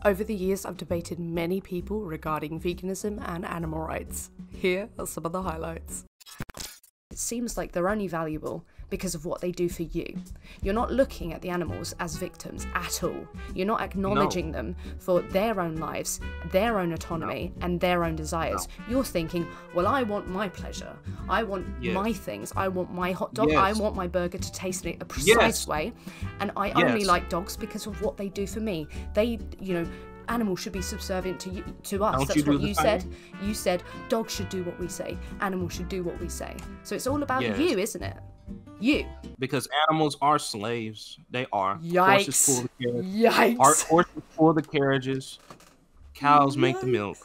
Over the years, I've debated many people regarding veganism and animal rights. Here are some of the highlights. It seems like they're only valuable because of what they do for you. You're not looking at the animals as victims at all. You're not acknowledging them for their own lives, their own autonomy, and their own desires. You're thinking, well, I want my pleasure. I want my things. I want my hot dog. I want my burger to taste in a precise way. And I only like dogs because of what they do for me. They, animals should be subservient to us. That's what you said. You said dogs should do what we say. Animals should do what we say. So it's all about you, isn't it? You. Because animals are slaves. They are. Yikes. Horses pull the carriages. Yikes. Horses pull the carriages. Cows make the milk.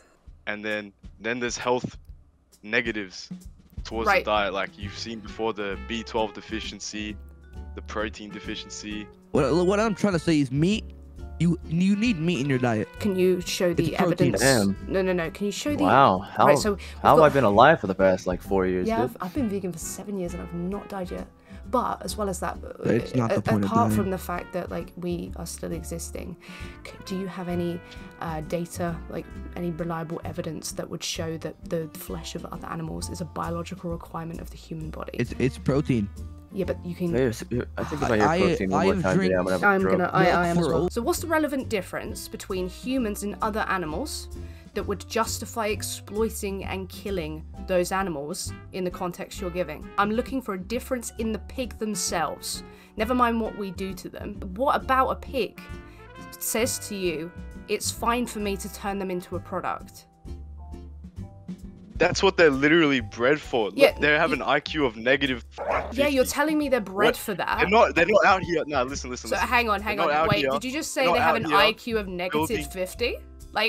And then there's health negatives towards the diet, like you've seen before, the B12 deficiency, the protein deficiency. What I'm trying to say is meat. You need meat in your diet. Can you show the evidence? No. Can you show the... Wow. How have I been alive for the past, 4 years? Yeah, I've been vegan for 7 years and I've not died yet. But as well as that, it's not the point apart from the fact that we are still existing, do you have any data, any reliable evidence that would show that the flesh of other animals is a biological requirement of the human body? It's protein. Yeah, but you can... I think if I hear protein one more time, I'm gonna have a stroke. I am as well. So what's the relevant difference between humans and other animals that would justify exploiting and killing those animals in the context you're giving? I'm looking for a difference in the pig themselves. Never mind what we do to them. What about a pig says to you, it's fine for me to turn them into a product? That's what they're literally bred for. Yeah, they have an IQ of negative 50. Yeah, you're telling me they're bred for that? They're not out here. No, listen. So hang on. Wait, did you just say they have an IQ of negative 50?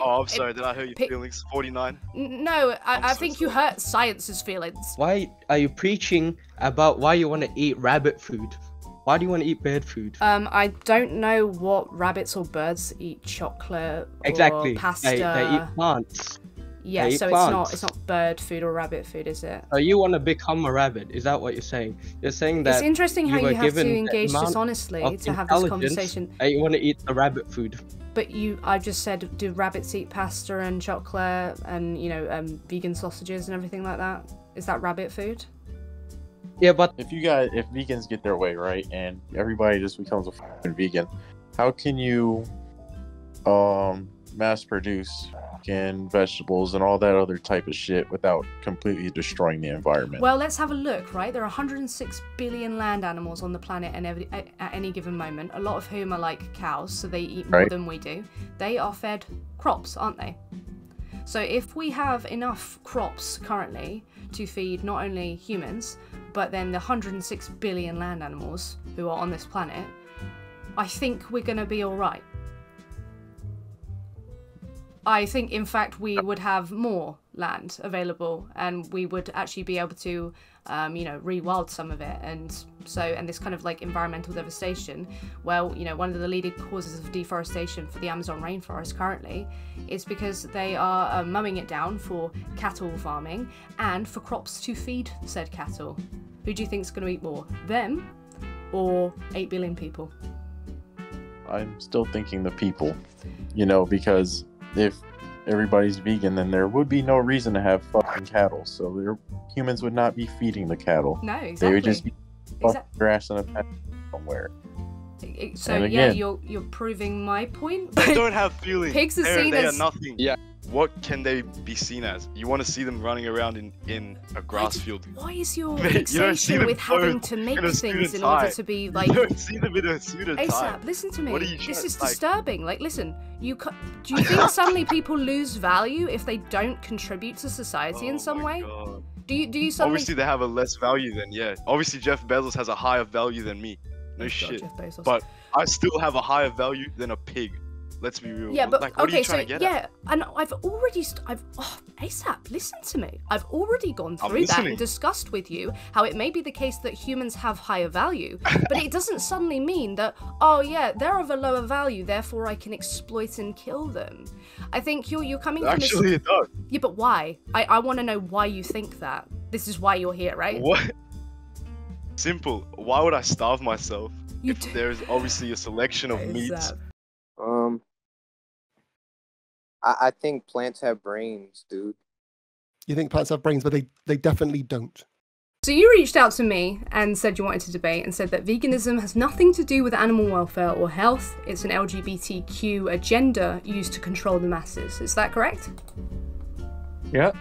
Oh, I'm sorry. Did I hurt your feelings? 49? No, I think you hurt science's feelings. Why are you preaching about why you want to eat rabbit food? Why do you want to eat bird food? I don't know what rabbits or birds eat. Chocolate or pasta. They eat plants. Yeah, so it's not bird food or rabbit food, is it? So you want to become a rabbit? Is that what you're saying? You're saying that it's interesting how you have to engage dishonestly to have this conversation. And you want to eat the rabbit food. But I just said, do rabbits eat pasta and chocolate and vegan sausages and everything like that? Is that rabbit food? Yeah, but if vegans get their way, right, and everybody just becomes a fucking vegan, how can you mass produce vegetables and all that other type of shit without completely destroying the environment? Well, let's have a look, right? There are 106 billion land animals on the planet at any given moment, a lot of whom are like cows, so they eat more than we do. They are fed crops, aren't they? So if we have enough crops currently to feed not only humans, but then the 106 billion land animals who are on this planet, I think we're going to be all right. I think, in fact, we would have more land available, and we would actually be able to, rewild some of it, and this kind of environmental devastation. Well, one of the leading causes of deforestation for the Amazon rainforest currently is because they are mowing it down for cattle farming and for crops to feed said cattle. Who do you think is going to eat more, them or 8 billion people? I'm still thinking the people, because if everybody's vegan, then there would be no reason to have fucking cattle. So humans would not be feeding the cattle. No, exactly. They would just be grass in a paddock somewhere. So yeah, you're proving my point. They don't have feelings. Pigs are seen they as are nothing. Yeah. What can they be seen as? You want to see them running around in a grass field. Why is your fixation with having to make things in order to be like... You don't see them in a suit and tie. ASAP, listen to me. This is disturbing. Listen, do you think suddenly people lose value if they don't contribute to society in some way? God. Do you suddenly... Obviously they have a less value than, Obviously Jeff Bezos has a higher value than me. No shit. But I still have a higher value than a pig. Let's be real. Yeah, but what are you trying to get at? And ASAP, listen to me. I've already gone through that and discussed with you how it may be the case that humans have higher value, but it doesn't suddenly mean that, they're of a lower value, therefore I can exploit and kill them. I think you're coming from this... Actually, it does. Yeah, but why? I want to know why you think that. This is why you're here, right? What? Simple. Why would I starve myself if there's obviously a selection of meats? I think plants have brains, dude. You think plants have brains, but they definitely don't. So you reached out to me and said you wanted to debate and said that veganism has nothing to do with animal welfare or health. It's an LGBTQ agenda used to control the masses. Is that correct? Yeah.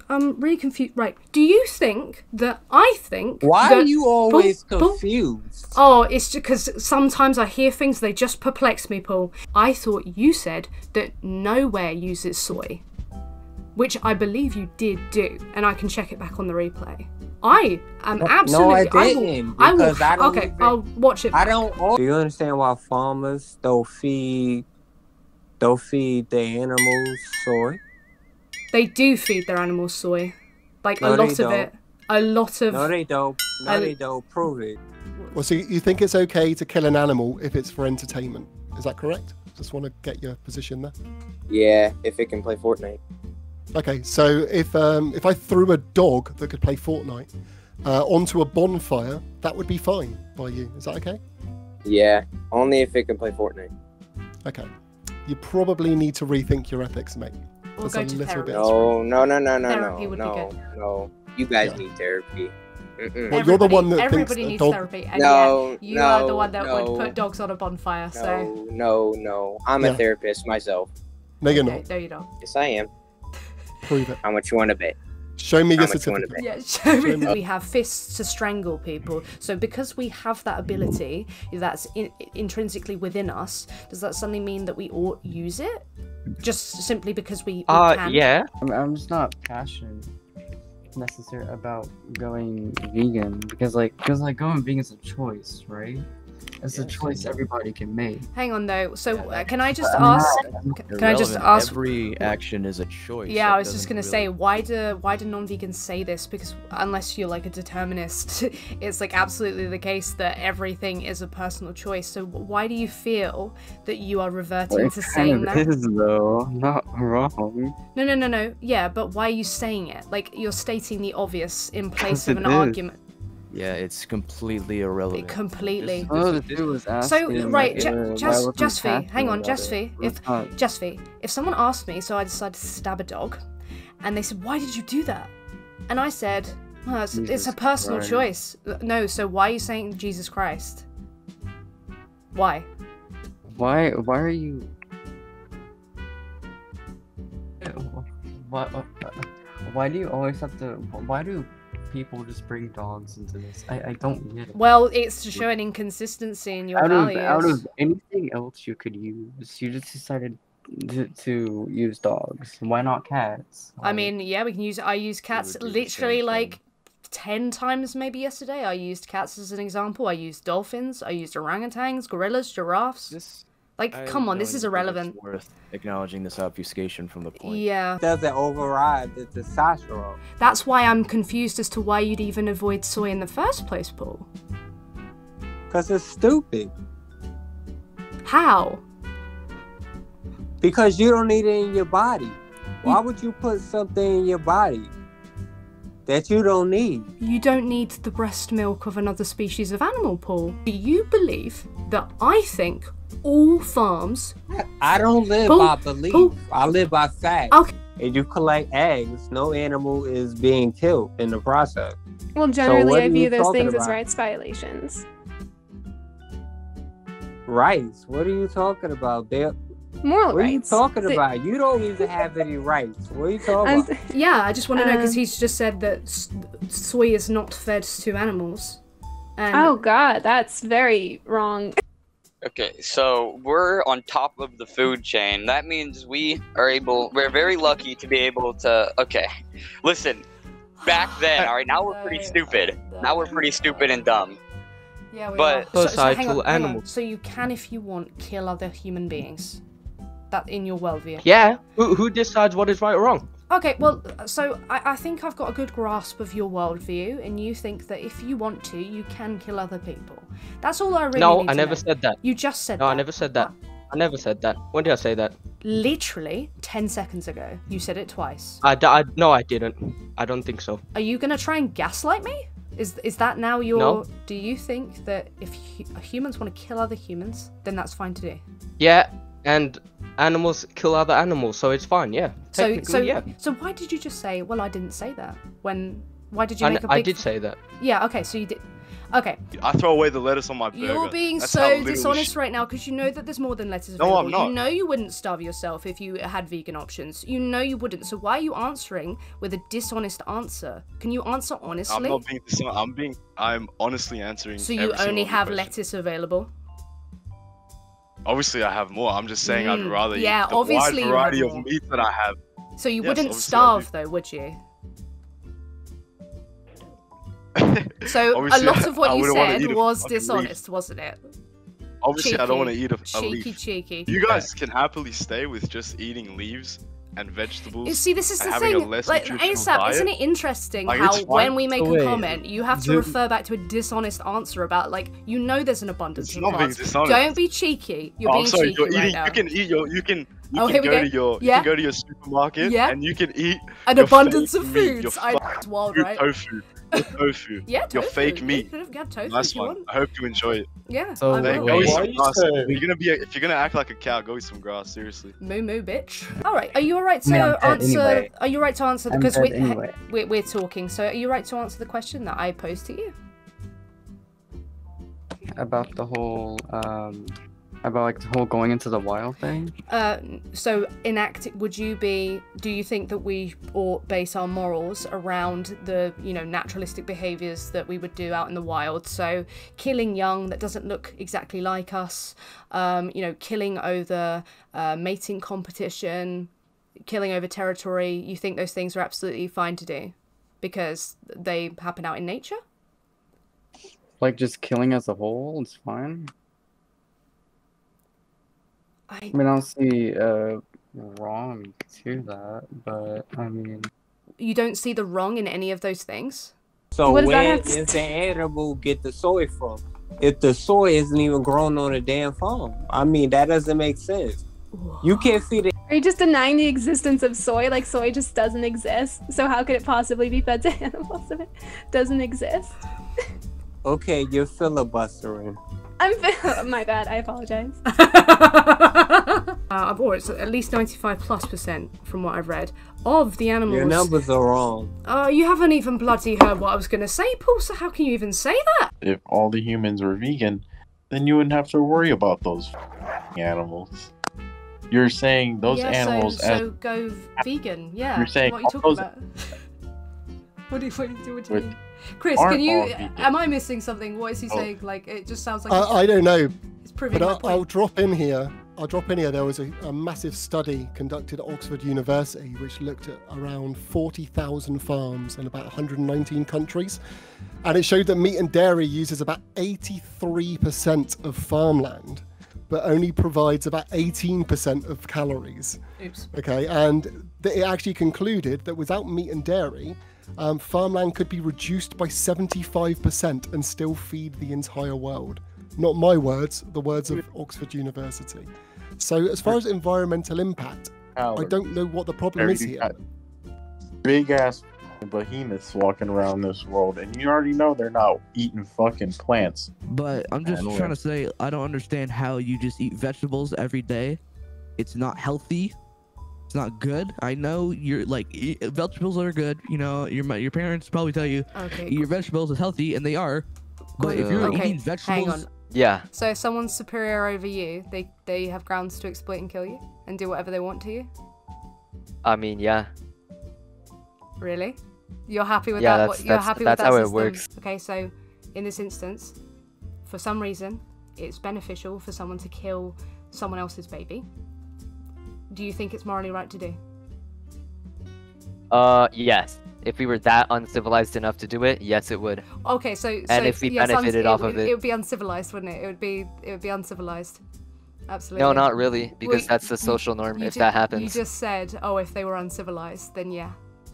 I'm really confused. Right. Do you think that I think Why that... are you always confused? Oh, it's just because sometimes I hear things, they just perplex me, Paul. I thought you said that nowhere uses soy, which I believe you did do, and I can check it back on the replay. I am absolutely... No, I didn't. Because I don't okay, even, I'll watch it back. I don't... Do you understand why farmers don't feed the animals soy? They do feed their animals soy. Like, No, a lot they of don't. it. A lot of... No, they don't. No, they don't. Prove it. Well, so you think it's okay to kill an animal if it's for entertainment? Is that correct? Just want to get your position there. Yeah, if it can play Fortnite. Okay, so if I threw a dog that could play Fortnite onto a bonfire, that would be fine by you. Is that okay? Yeah, only if it can play Fortnite. Okay. You probably need to rethink your ethics, mate. Or That's go a to little therapy. bit. Therapy would be good. No. You guys need therapy. Well, you're the one that everybody thinks needs a dog... therapy, and No, you are the one that no. would put dogs on a bonfire. So No. I'm a therapist myself. No, you're okay, not. no, you don't. Yes, I am. Prove it. How much you want to bet? Show me your How much you wanna certificate. bet? Yeah, show me. We have fists to strangle people. So because we have that ability, that's intrinsically within us, does that suddenly mean that we ought use it? Just simply because we can? Yeah. I'm just not passionate necessarily about going vegan because going vegan is a choice, right? It's a choice everybody can make. Hang on though. So can I just ask? Can I just ask? Every action is a choice. Yeah, I was just gonna say, why do non-vegans say this? Because unless you're like a determinist, it's like absolutely the case that everything is a personal choice. So why do you feel that you are reverting to saying that? It is though, not wrong. No. Yeah, but why are you saying it? Like you're stating the obvious in place of an it is. argument. Yeah, it's completely irrelevant. Completely. All the dude was asking, So right, like, just hang on, Jasfi. If someone asked me, so I decided to stab a dog, and they said, "Why did you do that?" And I said, "Well, it's a personal choice." No, so why are you saying Jesus Christ? Why? Why are you? Why do you always have to? Why do people just bring dogs into this? I don't get it. Well, it's to show an inconsistency in your values. Out of anything else you could use, you just decided to use dogs. Why not cats? I mean, yeah, we can use. I use cats literally like 10 times maybe yesterday. I used cats as an example. I used dolphins. I used orangutans, gorillas, giraffes. Come on, this is irrelevant. It's worth acknowledging this obfuscation from the point. Yeah. Doesn't override the testosterone. That's why I'm confused as to why you'd even avoid soy in the first place, Paul. Because it's stupid. How? Because you don't need it in your body. Why would you put something in your body that you don't need? You don't need the breast milk of another species of animal, Paul. Do you believe that I think all farms... I don't live by belief. I live by fact. Okay. If you collect eggs, no animal is being killed in the process. Well, generally, I view those things as rights violations. Rights? What are you talking about? Moral rights. What are you talking about? You don't even have any rights. What are you talking about? Yeah, I just want to know because he's just said that soy is not fed to animals. And oh God, that's very wrong. Okay, so we're on top of the food chain. That means we're very lucky to be able to, okay, listen, back then, alright, now we're pretty stupid. Now we're pretty stupid and dumb. Yeah, we but are. So hang on. So you can, if you want, kill other human beings. That in your worldview. Yeah. Who decides what is right or wrong? Okay, well, so I think I've got a good grasp of your worldview, and you think that if you want to, you can kill other people. That's all I really need to know. No, I never said that. You just said that. No, I never said that. I never said that. When did I say that? Literally 10 seconds ago. You said it twice. No, I didn't. I don't think so. Are you gonna try and gaslight me? Is that now your... No. Do you think that if humans want to kill other humans, then that's fine to do? Yeah. and animals kill other animals, so it's fine. Yeah. Technically, So why did you just say? Well, I didn't say that. Why did you make a big? I did say that. Yeah. Okay. So you did. Okay. I throw away the lettuce on my burger. You're being That's how so little dishonest shit- right now because you know that there's more than lettuce No, available. I'm not. You know you wouldn't starve yourself if you had vegan options. You know you wouldn't. So why are you answering with a dishonest answer? Can you answer honestly? I'm not being dishonest. I'm honestly answering. So you every single only have question. lettuce available? Obviously, I have more. I'm just saying I'd rather yeah, eat the obviously you wide have variety of more. meat that I have. So you Yes, wouldn't obviously I do. starve though, would you? So a Obviously, lot of what I you wouldn't wanna said eat a was fucking leaf. dishonest, wasn't it? Obviously, I don't want to eat a cheeky, leaf. cheeky. You guys can happily stay with just eating leaves and vegetables. You see, this is and the having a thing. less Like, nutritional ASAP, diet. isn't it interesting Like, how it's fine. when we make a Wait, comment, you have to do- refer back to a dishonest answer about, like, you know there's an abundance It's of not being plants. dishonest. Don't be cheeky. You're Oh, being I'm sorry. cheeky You're right eating. now. You can eat your. You can. You Oh, can here we go go. to your. You Yeah. can go to your supermarket. Yeah. And you can eat An your abundance fake of meat, your foods. It's wild, your right? tofu. Your tofu. Yeah, Your tofu. fake Yeah, meat. you could have got tofu Nice if you one. want. I hope you enjoy it. Yeah, So, I Then will. go eat Why some are you grass. so- If you're gonna act like a cow, go eat some grass. Seriously. Moo moo, bitch. All right, are you alright to I mean, I'm dead answer? anyway. Are you right to answer? I'm Because dead anyway. we're talking. So are you right to answer the question that I posed to you? About the whole about like the whole going into the wild thing. So would you be? Do you think that we ought base our morals around the naturalistic behaviors that we would do out in the wild? So killing young that doesn't look exactly like us. Killing over mating competition, killing over territory. You think those things are absolutely fine to do because they happen out in nature? Like just killing as a whole, it's fine. I mean, I don't see wrong to that, but I mean, you don't see the wrong in any of those things? So What does that where have to- does the animal get the soy from? If the soy isn't even grown on a damn farm, I mean that doesn't make sense. You can't feed it. Are you just denying the existence of soy? Like soy just doesn't exist. So how could it possibly be fed to animals if it doesn't exist? Okay, you're filibustering. My bad. I apologize. It's at least 95+% from what I've read of the animals. Your numbers are wrong. You haven't even bloody heard what I was going to say, Paul, so how can you even say that? If all the humans were vegan, then you wouldn't have to worry about those animals. You're saying those animals so go vegan, yeah. You're saying what are you all talking those- about? What do you Which mean? Chris, aren't can you... all vegan. Am I missing something? What is he Oh. saying? Like, it just sounds like... I don't know, It's proving but my point. I'll drop in here. There was a massive study conducted at Oxford University which looked at around 40,000 farms in about 119 countries, and it showed that meat and dairy uses about 83% of farmland, but only provides about 18% of calories. Oops. Okay, and it actually concluded that without meat and dairy, farmland could be reduced by 75% and still feed the entire world. Not my words, the words of Oxford University. So as far as environmental impact, I don't know what the problem is here. Big ass behemoths walking around this world, and you already know they're not eating fucking plants. But I'm just trying to say, I don't understand how you just eat vegetables every day. It's not healthy. It's not good. I know you're like vegetables are good. You know, your parents probably tell you Okay, eat your vegetables is healthy, and they are. But if you're eating vegetables, hang on. Yeah. So if someone's superior over you, they have grounds to exploit and kill you and do whatever they want to you? I mean, yeah. Really? You're happy with Yeah, that? You're happy with that's that how it system? works. Okay, so in this instance, for some reason, it's beneficial for someone to kill someone else's baby. Do you think it's morally right to do? Yes. If we were that uncivilized enough to do it, yes, it would. Okay, so if we yes, benefited off of it it. would be uncivilized, wouldn't it? It would be uncivilized. Absolutely. No, not really, because Well, that's the social norm if ju- that happens. You just said, oh, if they were uncivilized, then yeah.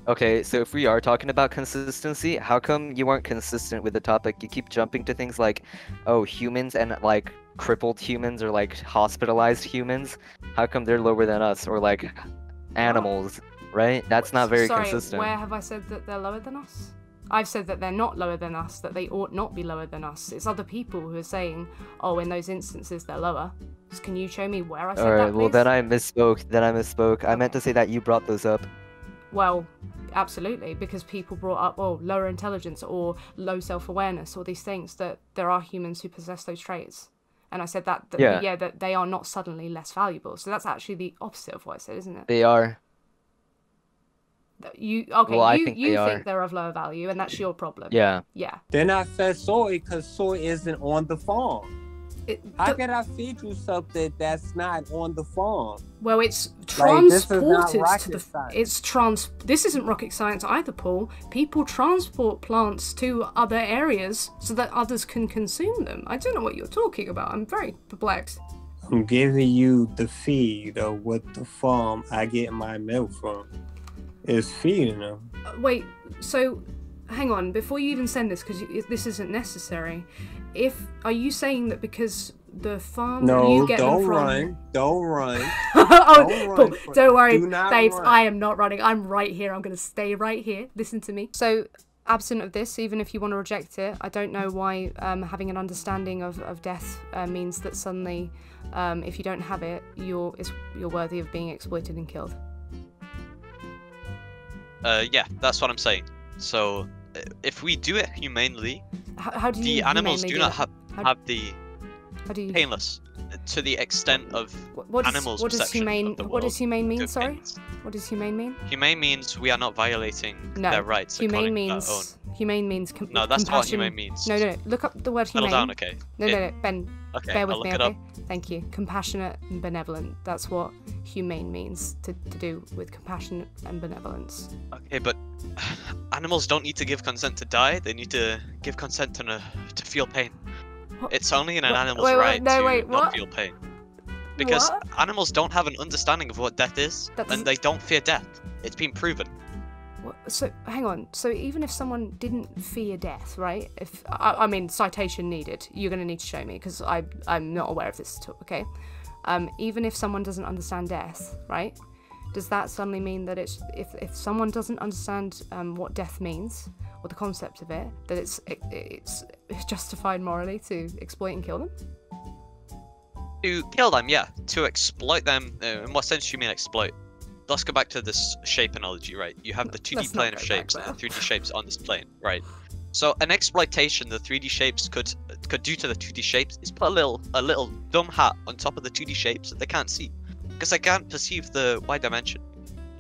Okay, so if we are talking about consistency, how come you aren't consistent with the topic? You keep jumping to things like, oh, humans and like crippled humans or like hospitalized humans. How come they're lower than us? Or like animals, right? That's not very Sorry, consistent. where have I said that they're lower than us? I've said that they're not lower than us, that they ought not be lower than us. It's other people who are saying, oh, in those instances they're lower. So can you show me where I said that, Alright, well please? then I misspoke. I meant to say that you brought those up. Well, absolutely, because people brought up, oh, lower intelligence or low self-awareness, or these things, that there are humans who possess those traits. And I said that that they are not suddenly less valuable. So that's actually the opposite of what I said, isn't it? They are. You think they're of lower value, and that's your problem. Yeah. Yeah. Then I said soy because soy isn't on the farm. How can I feed you something that's not on the farm? Well, it's Like, this is transported not to rocket the. science. This isn't rocket science either, Paul. People transport plants to other areas so that others can consume them. I don't know what you're talking about. I'm very perplexed. I'm giving you the feed of what the farm I get my milk from is feeding them. Wait, so hang on, before you even send this, because this isn't necessary. Are you saying that because the farm you get them from... Don't run. Don't worry, babes, run. I am not running. I'm right here. I'm going to stay right here. Listen to me. So, absent of this, even if you want to reject it, I don't know why having an understanding of death means that suddenly, if you don't have it, you're worthy of being exploited and killed. Yeah, that's what I'm saying. So, if we do it humanely, how do you the animals humanely do not have the painless to the extent of animals' what does perception humane? of the What does world humane mean? to Sorry, opinions. what does humane mean? Humane means we are not violating their rights. Humane according to means our own. humane means No, that's not what compassion. humane means. No. Look up the word Settle humane. down, okay? No, Ben. Okay, bear with I'll me, look it okay? up. Thank you. Compassionate and benevolent. That's what humane means to do with compassion and benevolence. Okay, but animals don't need to give consent to die. They need to give consent to feel pain. It's only in an animal's right to not feel pain. Because animals don't have an understanding of what death is, and they don't fear death. It's been proven. So hang on. So even if someone didn't fear death, right? If I mean citation needed, you're going to need to show me because I'm not aware of this at all. Okay. Even if someone doesn't understand death, right? Does that suddenly mean that it's if someone doesn't understand what death means or the concept of it, that it's justified morally to exploit and kill them? To kill them, yeah. To exploit them, in what sense do you mean exploit? Let's go back to this shape analogy, right? You have the 2D plane of shapes and the 3D shapes on this plane, right? So an exploitation the 3D shapes could do to the 2D shapes is put a little dumb hat on top of the 2D shapes that they can't see, because they can't perceive the wide dimension.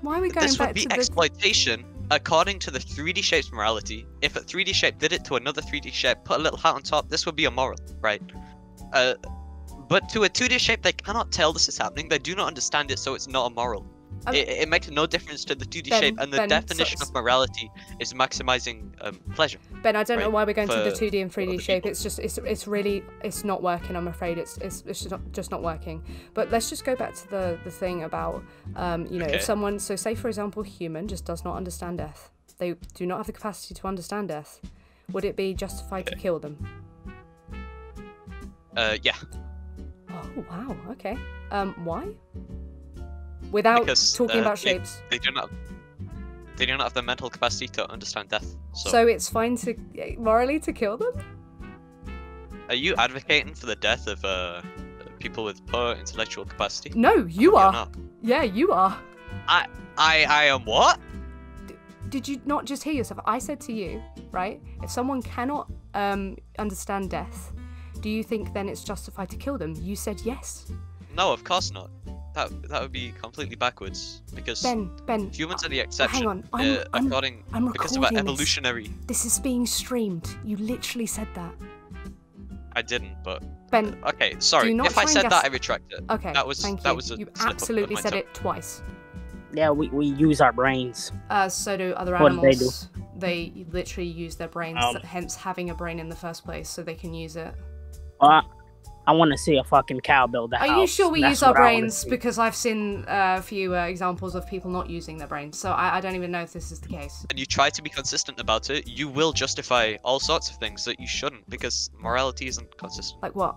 Why are we going This back would be to exploitation according to the 3D shape's morality. If a 3D shape did it to another 3D shape, put a little hat on top, this would be immoral, right? But to a 2D shape, they cannot tell this is happening. They do not understand it, so it's not immoral. It makes no difference to the 2D shape, and the definition of morality is maximizing pleasure. Ben, I don't know why we're going to the for 2D and 3D shape. It's just it's really not working. I'm afraid it's just not working. But let's just go back to the thing about if someone, so say for example, human just does not understand death. They do not have the capacity to understand death. Would it be justified to kill them? Yeah. Oh wow. Okay. Why? Without talking about shapes. They do not have the mental capacity to understand death. So it's fine to morally to kill them? Are you advocating for the death of people with poor intellectual capacity? No, you are. Not. Yeah, you are. I am what? Did you not just hear yourself? I said to you, right? If someone cannot understand death, do you think then it's justified to kill them? You said yes. No, of course not. That would be completely backwards, because Ben, humans are the exception. Hang on, I'm because of our recording evolutionary. This is being streamed. You literally said that. I didn't, but Ben. Okay, sorry. If I said that, I retract it. Okay, that was thank that you. was a You slip absolutely of my said tongue. it twice. Yeah, we use our brains. So do other What do they animals. They literally use their brains, hence having a brain in the first place, so they can use it. I want to see a fucking cow build a house. Are you sure we That's use our what I wanna brains? see. Because I've seen a few examples of people not using their brains, so I don't even know if this is the case. And you try to be consistent about it, you will justify all sorts of things that you shouldn't, because morality isn't consistent. Like what?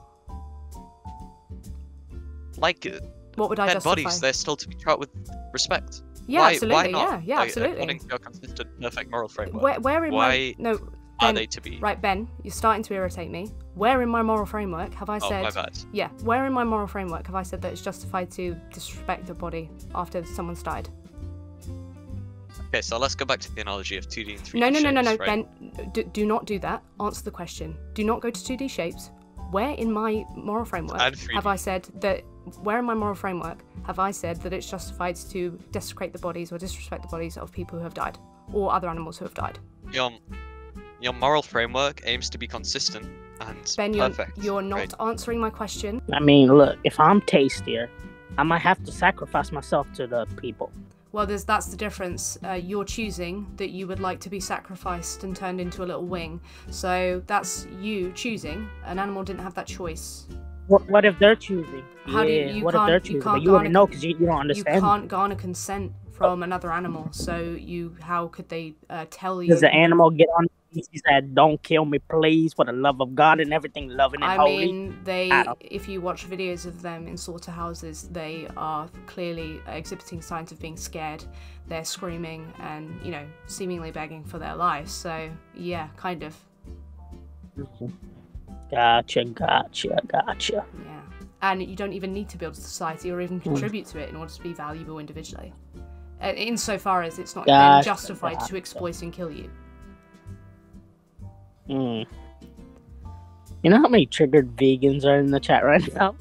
Like what would I dead justify? bodies, they're still to be treated with respect. Yeah, why absolutely. not? Yeah, absolutely. According to your consistent, perfect moral framework. Where in why no, are Ben, they to be? Right, Ben, you're starting to irritate me. Where in my moral framework have I Oh, said? my bad. Yeah, where in my moral framework have I said that it's justified to disrespect a body after someone's died? Okay, so let's go back to the analogy of 2D and 3D No, shapes, right? Ben, do not do that. Answer the question. Do not go to 2D shapes. Where in my moral framework have I said that? Where in my moral framework have I said that it's justified to desecrate the bodies or disrespect the bodies of people who have died or other animals who have died? Your moral framework aims to be consistent and Ben, perfect. you're not right? answering my question. I mean, look, if I'm tastier, I might have to sacrifice myself to the people. Well, that's the difference. You're choosing that you would like to be sacrificed and turned into a little wing. So that's you choosing. An animal didn't have that choice. What if they're choosing? How do you what if they're choosing? But you wouldn't know because you don't understand. You can't garner consent from another animal. So how could they tell you? Does the animal get on? He said, "Don't kill me, please, for the love of God and everything, loving and holy." I mean, if you watch videos of them in slaughterhouses, they are clearly exhibiting signs of being scared. They're screaming and, seemingly begging for their lives. So, yeah, kind of. Gotcha. Yeah. And you don't even need to build a society or even contribute to it in order to be valuable individually. Insofar as it's not then justified to exploit and kill you. You know how many triggered vegans are in the chat right now?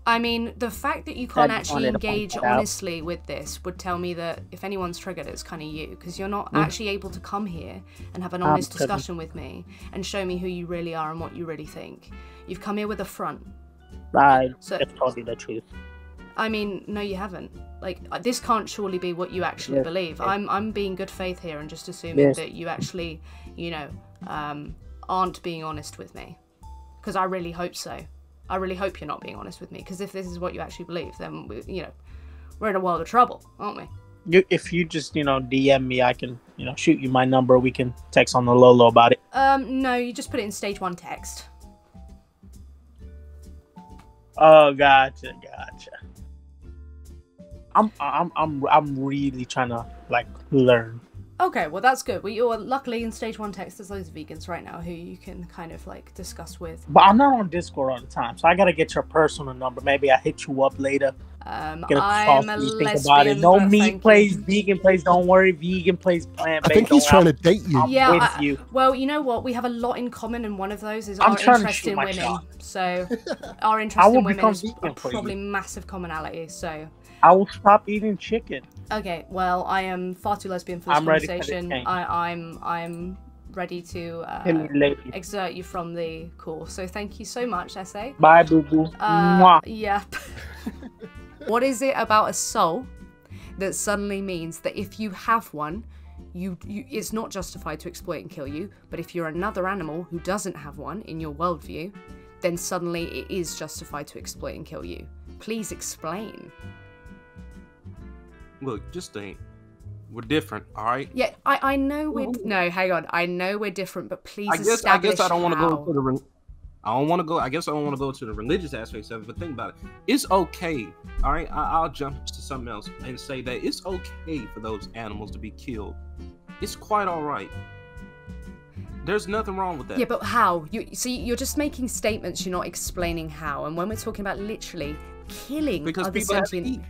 I mean, the fact that you can't I just actually wanted to point engage that out. honestly with this would tell me that if anyone's triggered, it's kind of you, because you're not actually able to come here and have an honest discussion with me and show me who you really are and what you really think. You've come here with a front. I just told you the truth. I mean, no, you haven't. Like, this can't surely be what you actually believe. I'm being good faith here and just assuming that you actually, aren't being honest with me. Because I really hope so. I really hope you're not being honest with me. Because if this is what you actually believe, then, we're in a world of trouble, aren't we? If you just, DM me, I can, shoot you my number. We can text on the low about it. No, you just put it in stage 1 text. Oh, gotcha. I'm really trying to learn. Okay, well that's good. You're luckily in stage 1 text. There's loads of vegans right now who you can kind of discuss with. But I'm not on Discord all the time, so I gotta get your personal number. Maybe I hit you up later. I'm a lesbian. No meat plays, vegan plays. Don't worry, vegan plays plant-based. I think he's trying to date you. Yeah, you. Well, you know what? We have a lot in common, and one of those is I'm our trying to interest shoot in my women. shot. So our interest will in women become is vegan for you. probably massive commonality. So I will stop eating chicken. okay, well, I am far too lesbian for this I'm ready for this conversation. game. I'm ready to Hit me, lady. exert you from the call. So thank you so much, Essay. Bye, boo boo. Yeah. What is it about a soul that suddenly means that if you have one, it's not justified to exploit and kill you, but if you're another animal who doesn't have one in your worldview, then suddenly it is justified to exploit and kill you? Please explain. Look, just think. We're different, all right? Yeah, I know we're... No, hang on. I know we're different, but please I guess I don't want to go to the... I don't want to go. I guess I don't want to go to the religious aspects of it. But think about it. It's okay. All right. I'll jump to something else and say that it's okay for those animals to be killed. It's quite all right. There's nothing wrong with that. Yeah, but how? You're just making statements. You're not explaining how. And when we're talking about literally killing Because other people have to sentient...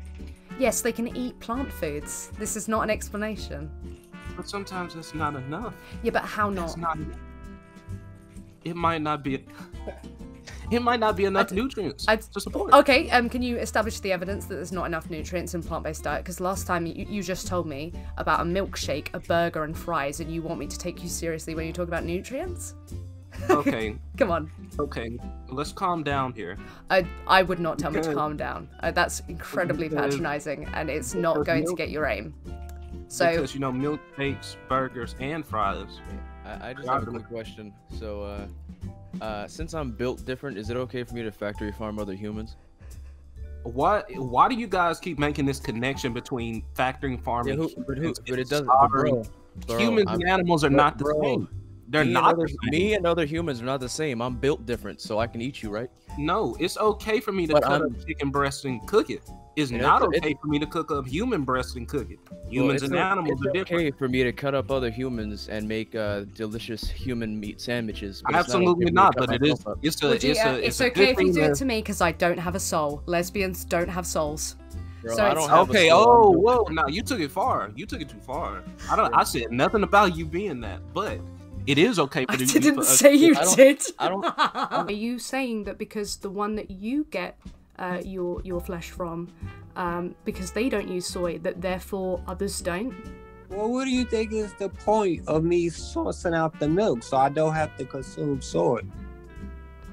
Yes, they can eat plant foods. This is not an explanation. But sometimes that's not enough. Yeah, but how not? It's not. It might not be. It might not be enough nutrients to support. Okay, can you establish the evidence that there's not enough nutrients in plant-based diet? Because last time you just told me about a milkshake, a burger, and fries, and you want me to take you seriously when you talk about nutrients? Okay. Come on. Okay, let's calm down here. I would not tell me to calm down. That's incredibly patronizing, and it's not going to get your aim. So, because milkshakes, burgers, and fries. I just have a quick question. So, since I'm built different, is it okay for me to factory farm other humans? Why do you guys keep making this connection between factory farming? But it doesn't. Humans and animals are not the same. They're me not and other, the same. me and other humans are not the same. I'm built different, so I can eat you, right? No, it's okay for me to But cut I'm- up chicken breast and cook it. It's You know, not it's- okay for me to cook up human breast and cook it. Well, Humans it's and o- animals it's are different. okay for me to cut up other humans and make delicious human meat sandwiches. But it's Absolutely okay for me to not, cut but it is. myself up. It's It's a okay good if you thing do it that- to me because I don't have a soul. Lesbians don't have souls. Bro, So I it's don't have a Okay. soul, I'm Oh, built whoa! different. Now you took it far. You took it too far. I said nothing about you being that, but it is okay for I the. didn't for us- say you did. I don't. Are you saying that because the one that you get your flesh from, because they don't use soy, that therefore others don't? Well, what do you think is the point of me sourcing out the milk so I don't have to consume soy?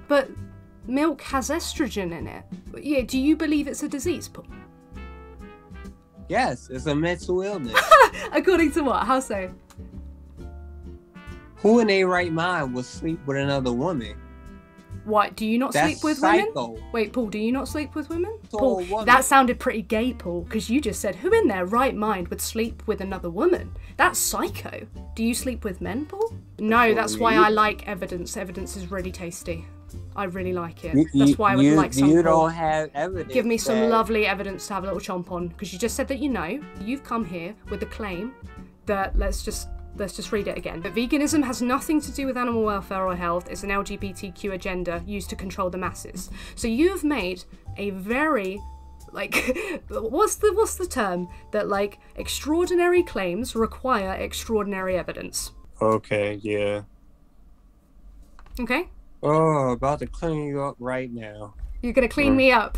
But milk has estrogen in it. Yeah, do you believe it's a disease, Paul? Yes, it's a mental illness. According to what? How so? Who in their right mind will sleep with another woman? What, do you not That's sleep with psycho. women? Wait, Paul, do you not sleep with women? So Paul, what- that sounded pretty gay, Paul, because you just said, who in their right mind would sleep with another woman? That's psycho. Do you sleep with men, Paul? No, that's why I like evidence. Evidence is really tasty. I really like it. That's why I would like some. You Paul. don't have evidence. Give me some that- lovely evidence to have a little chomp on, because you just said that you know. You've come here with the claim that, let's just read it again. That veganism has nothing to do with animal welfare or health. It's an LGBTQ agenda used to control the masses. So you've made a very, like, what's the term? That, like, extraordinary claims require extraordinary evidence. Okay, yeah. Okay? Oh, about to clean you up right now. You're gonna clean me up.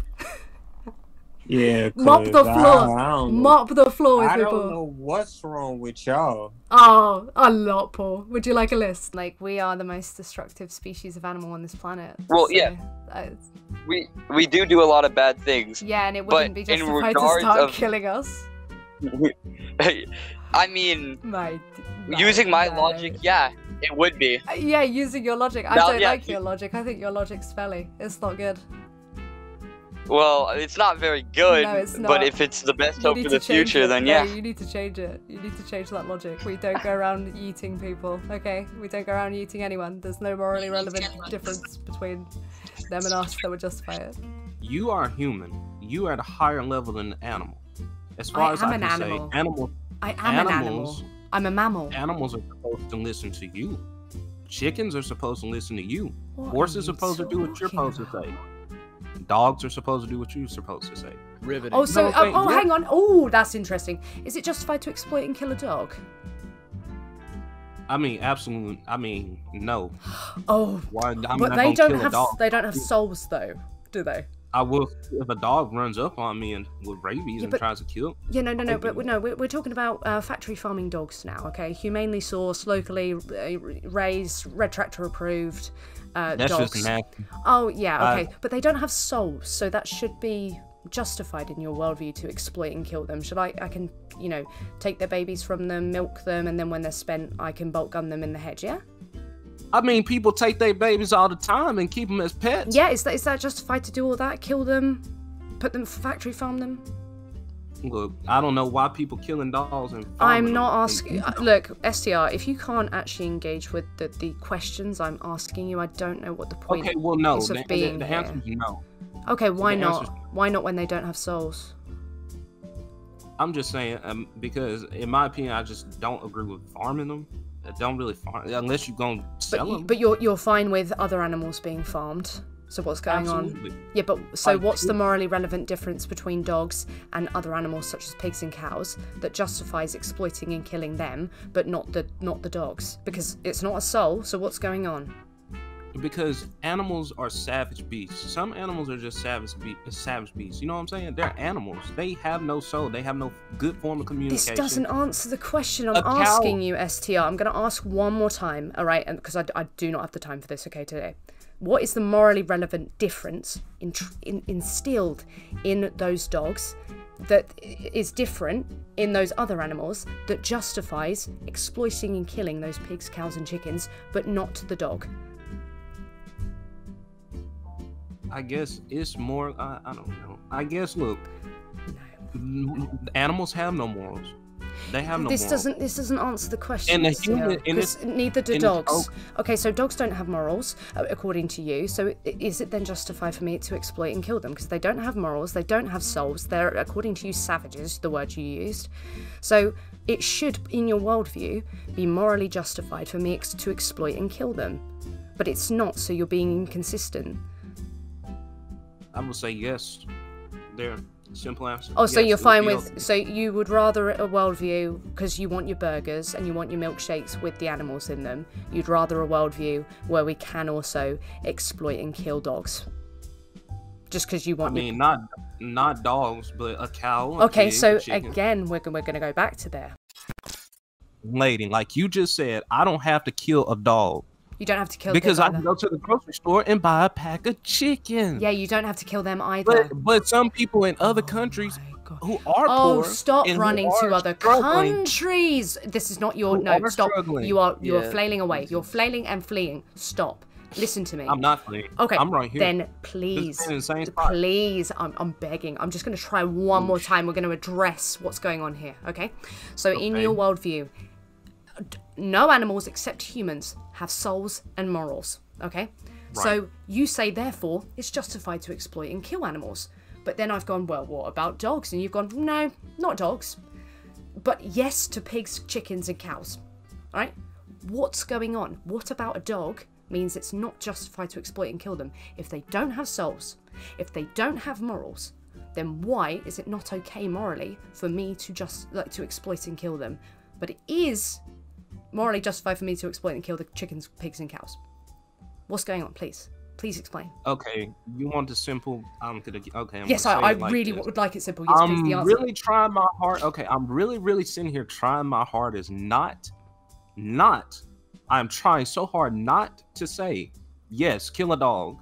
Yeah, Mop the 'cause floor. I don't know. Mop the floor with I me, don't Paul. know what's wrong with y'all. Oh, a lot, Paul. Would you like a list? Like, we are the most destructive species of animal on this planet. Well, so, yeah. uh, We do a lot of bad things. yeah, and it But wouldn't be in justified to regards start of- killing us. I mean, Mate, using my logic, yeah, it would be. Yeah, using your logic. I Now, don't yeah, like your logic. I think your logic's smelly. It's not good. Well, it's not very good, No, it's but not. if it's the best You hope need for to the change future, it. then No, yeah. you need to change it. You need to change that logic. We don't go around eating people, okay? We don't go around eating anyone. There's no morally relevant difference between them and us that would justify it. You are human. You are at a higher level than an animal. As far as am I an can animal. say, animals. I am an animal. I'm a mammal. Animals are supposed to listen to you. Chickens are supposed to listen to you. What Horses are are you supposed to do what you're talking supposed to say. Dogs are supposed to do what you're supposed to say. Riveting. Oh, so, No, okay, yeah. hang on. Oh, that's interesting. Is it justified to exploit and kill a dog? I mean, absolutely. I mean, no. Oh, Why? I'm but not they gonna don't kill a have dog. they don't have souls though, do they? I will if a dog runs up on me and with rabies and but- tries to kill. Yeah, no, I but can- no, we're talking about factory farming dogs now, okay? Humanely sourced, locally raised, Red Tractor approved That's dogs. just nasty. Oh, yeah, okay. I- But they don't have souls, so that should be justified in your worldview to exploit and kill them. Should I can, take their babies from them, milk them, and then when they're spent, I can bolt gun them in the head, yeah? I mean, people take their babies all the time and keep them as pets. Yeah, is that justified to do all that? Kill them? Put them, factory farm them? Look, I don't know why people killing dogs and. I'm farming not them. asking. Look, STR, if you can't actually engage with the questions I'm asking you, I don't know what the point Okay, well, no. is of The being answer here. is no. Okay, why the not? answer's- Why not when they don't have souls? I'm just saying, because in my opinion, I just don't agree with farming them. I don't really farm unless you're gonna sell them. But you're fine with other animals being farmed. So what's going Absolutely. on? Yeah, but so Like, what's the morally relevant difference between dogs and other animals such as pigs and cows that justifies exploiting and killing them, but not the dogs? Because it's not a soul. So what's going on? Because animals are savage beasts. Some animals are just savage beasts. You know what I'm saying? They're animals. They have no soul. They have no good form of This communication. doesn't answer the question I'm A cow- asking you, STR. I'm going to ask one more time, all right? And because I do not have the time for this, okay, today. What is the morally relevant difference instilled in those dogs that is different in those other animals that justifies exploiting and killing those pigs, cows, and chickens, but not the dog? I guess it's more. I don't know. I guess look, animals have no morals. They have no This morals. doesn't answer the question. And the human, because neither do dogs. Okay, so dogs don't have morals, according to you. So is it then justified for me to exploit and kill them? Because they don't have morals, they don't have souls. They're, according to you, savages. The word you used. So it should, in your worldview, be morally justified for me to exploit and kill them. But it's not. So you're being inconsistent. I would say yes. There. Simple answer. Oh, so yes, you're fine with... So you would rather a worldview, because you want your burgers and you want your milkshakes with the animals in them, you'd rather a worldview where we can also exploit and kill dogs. Just because you want... I mean, not dogs, but a cow. Okay, pig, so chicken. again, we're going to go back to there. Lady, like you just said, I don't have to kill a dog. You don't have to kill because them I can go to the grocery store and buy a pack of chicken. Yeah, you don't have to kill them either. But some people in other countries who are poor. Oh, stop and running who to are other struggling, countries. This is not your... who No, are stop. struggling. You are Yeah. flailing away. You're flailing and fleeing. Stop. Listen to me. I'm not fleeing. Okay, I'm right here. then please, This is an insane spot. please, I'm begging. I'm just going to try one more time. We're going to address what's going on here, okay? So in your worldview, no animals except humans have souls and morals, okay? Right. So you say, therefore, it's justified to exploit and kill animals. But then I've gone, well, what about dogs? And you've gone, no, not dogs. But yes to pigs, chickens, and cows, all right? What's going on? What about a dog means it's not justified to exploit and kill them? If they don't have souls, if they don't have morals, then why is it not okay morally for me to to exploit and kill them? But it is morally justified for me to exploit and kill the chickens, pigs, and cows. What's going on? Please explain. Okay, you want the simple? Yes, I really would like it simple. Yes, please. The I'm answer. really trying my hard. Okay, I'm really sitting here trying my hardest. I'm trying so hard not to say yes, kill a dog,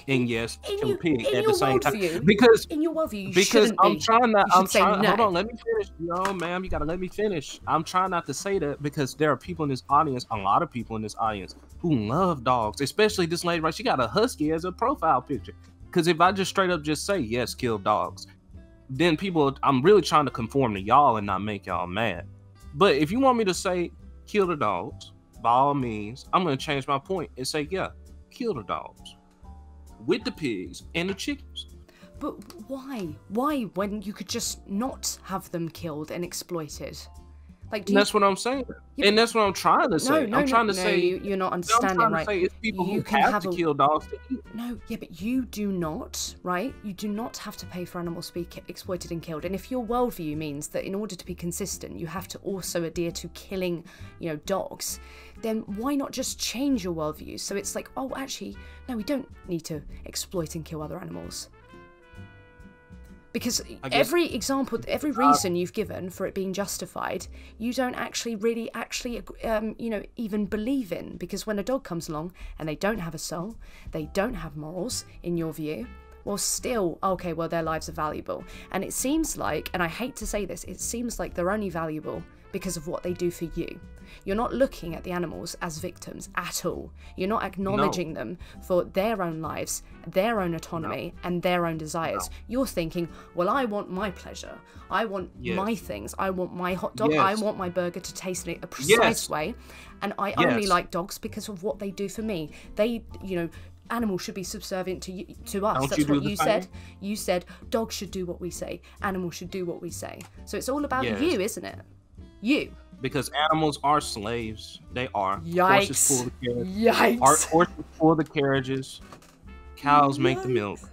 and yes, kill a pig at the same time. Because in your worldview, you because shouldn't I'm be. trying to. You should I'm say trying. no. Hold on, let me finish. No, ma'am, you gotta let me finish. I'm trying not to say that because there are people in this audience, a lot of people in this audience who love dogs, especially this lady. Right, she got a husky as a profile picture. Because if I just straight up just say yes, kill dogs, then people. I'm really trying to conform to y'all and not make y'all mad. But if you want me to say kill the dogs, by all means, I'm gonna change my point and say yeah, kill the dogs with the pigs and the chickens. But why? Why when you could just not have them killed and exploited? Like, That's what I'm saying, and that's what I'm trying to say. I'm trying to say you're not understanding, I'm trying right? to say it's people You who can have to a- kill dogs to eat. No, yeah, but you do not, right? You do not have to pay for animals to be exploited and killed. And if your worldview means that in order to be consistent, you have to also adhere to killing, dogs, then why not just change your worldview? So it's like, oh, actually, no, we don't need to exploit and kill other animals. Because every example, every reason you've given for it being justified, you don't really even believe in. Because when a dog comes along and they don't have a soul, they don't have morals, in your view, well, still, okay, well, their lives are valuable. And it seems like, and I hate to say this, it seems like they're only valuable because of what they do for you. You're not looking at the animals as victims at all. You're not acknowledging them for their own lives, their own autonomy, and their own desires. You're thinking, well, I want my pleasure. I want my things. I want my hot dog. I want my burger to taste in a precise way. And I only like dogs because of what they do for me. They, animals should be subservient to us. That's what you said. You said dogs should do what we say. Animals should do what we say. So it's all about you, isn't it? You. Because animals are slaves. They are. Yikes. Horses pull the carriages. Yikes. Horses pull the carriages. Cows make the milk.